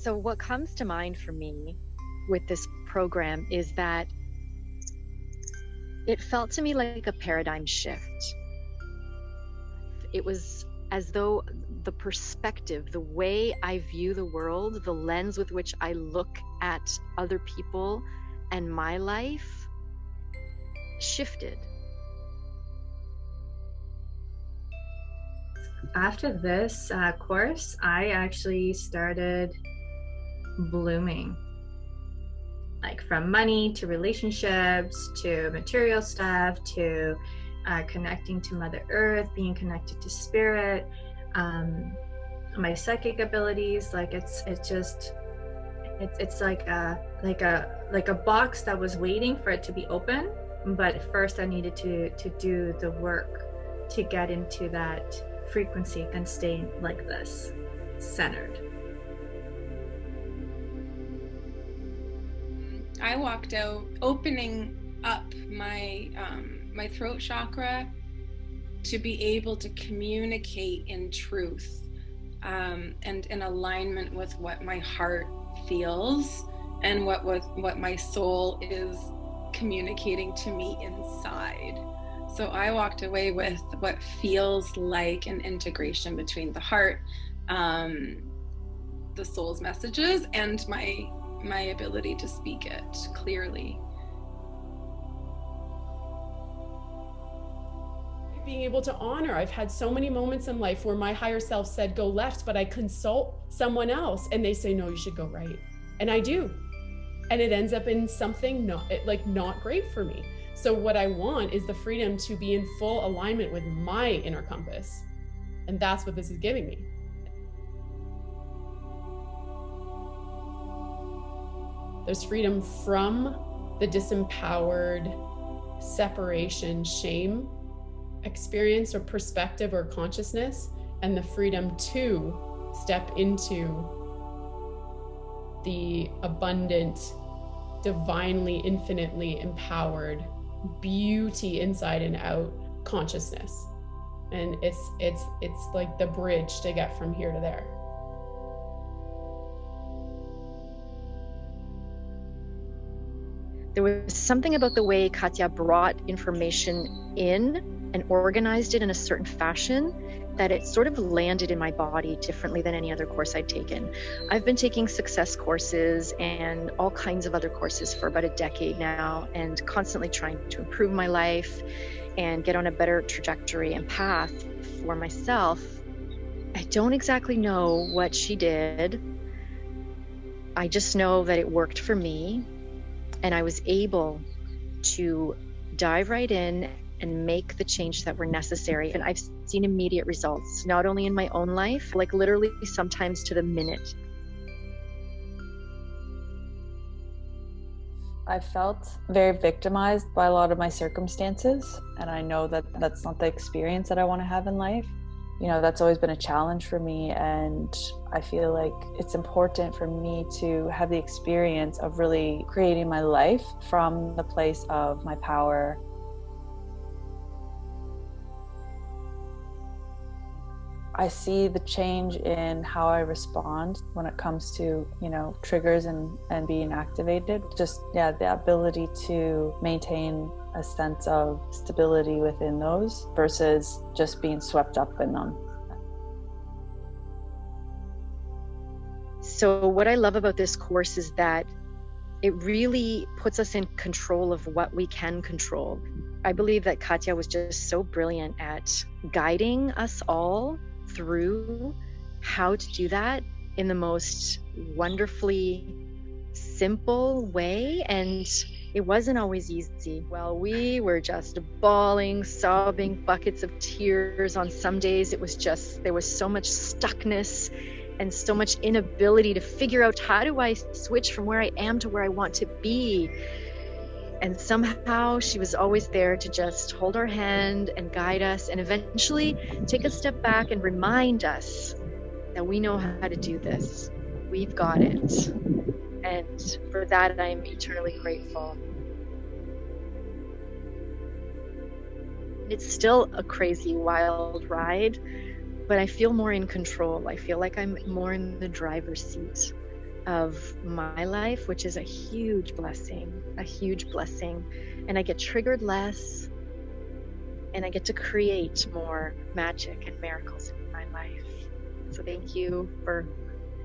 So what comes to mind for me with this program is that it felt to me like a paradigm shift. It was as though the perspective, the way I view the world, the lens with which I look at other people and my life shifted. After this course, I actually started blooming. Like from money to relationships to material stuff to connecting to Mother Earth, being connected to spirit, my psychic abilities. Like it's like a box that was waiting for it to be open. But first, I needed to do the work to get into that frequency and stay like this, centered. I walked out opening up my my throat chakra to be able to communicate in truth and in alignment with what my heart feels and what my soul is communicating to me inside. So I walked away with what feels like an integration between the heart, the soul's messages, and my ability to speak it clearly. Being able to honor. I've had so many moments in life where my higher self said, go left, but I consult someone else and they say, no, you should go right. And I do. And it ends up in something not great for me. So what I want is the freedom to be in full alignment with my inner compass. And that's what this is giving me. There's freedom from the disempowered separation, shame experience or perspective or consciousness, and the freedom to step into the abundant, divinely, infinitely empowered beauty inside and out consciousness. And it's like the bridge to get from here to there. There was something about the way Katya brought information in and organized it in a certain fashion that it sort of landed in my body differently than any other course I'd taken. I've been taking success courses and all kinds of other courses for about a decade now, and constantly trying to improve my life and get on a better trajectory and path for myself. I don't exactly know what she did. I just know that it worked for me, and I was able to dive right in and make the change that were necessary. And I've seen immediate results, not only in my own life, like literally sometimes to the minute. I felt very victimized by a lot of my circumstances, and I know that that's not the experience that I want to have in life. You know, that's always been a challenge for me, and I feel like it's important for me to have the experience of really creating my life from the place of my power. I see the change in how I respond when it comes to, you know, triggers and being activated. Just, the ability to maintain a sense of stability within those versus just being swept up in them. So what I love about this course is that it really puts us in control of what we can control. I believe that Katya was just so brilliant at guiding us all through how to do that in the most wonderfully simple way, and it wasn't always easy. Well, we were just bawling, sobbing, buckets of tears. On some days it was just, there was so much stuckness and so much inability to figure out, how do I switch from where I am to where I want to be? And somehow she was always there to just hold our hand and guide us, and eventually take a step back and remind us that we know how to do this. We've got it. And for that, I'm eternally grateful. It's still a crazy, wild ride, but I feel more in control. I feel like I'm more in the driver's seat. of my life, which is a huge blessing, and I get triggered less, and I get to create more magic and miracles in my life. So thank you for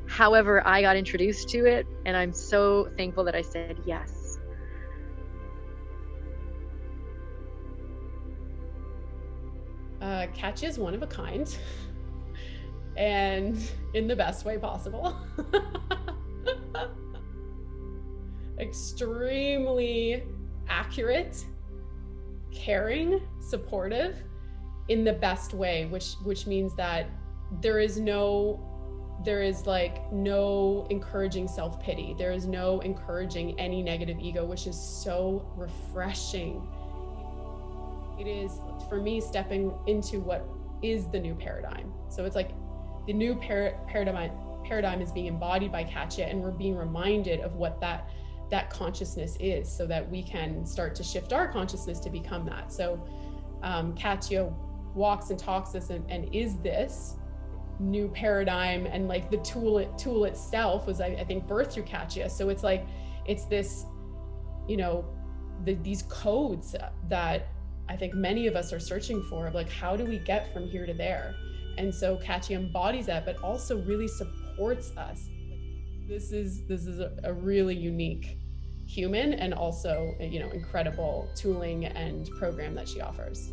however I got introduced to it, and I'm so thankful that I said yes. Katya is one of a kind, and in the best way possible. Extremely accurate, caring, supportive in the best way, which means that there is like no encouraging self-pity. There is no encouraging any negative ego, which is so refreshing. It is, for me, stepping into what is the new paradigm. So it's like the new paradigm is being embodied by Katya, and we're being reminded of what that consciousness is, so that we can start to shift our consciousness to become that. So Katya walks and talks this and is this new paradigm, and like the tool itself was, I think, birthed through Katya. So it's like, it's this, you know, these codes that I think many of us are searching for, like, how do we get from here to there? And so Katya embodies that, but also really supports us. This is a really unique human, and also, you know, incredible tooling and program that she offers.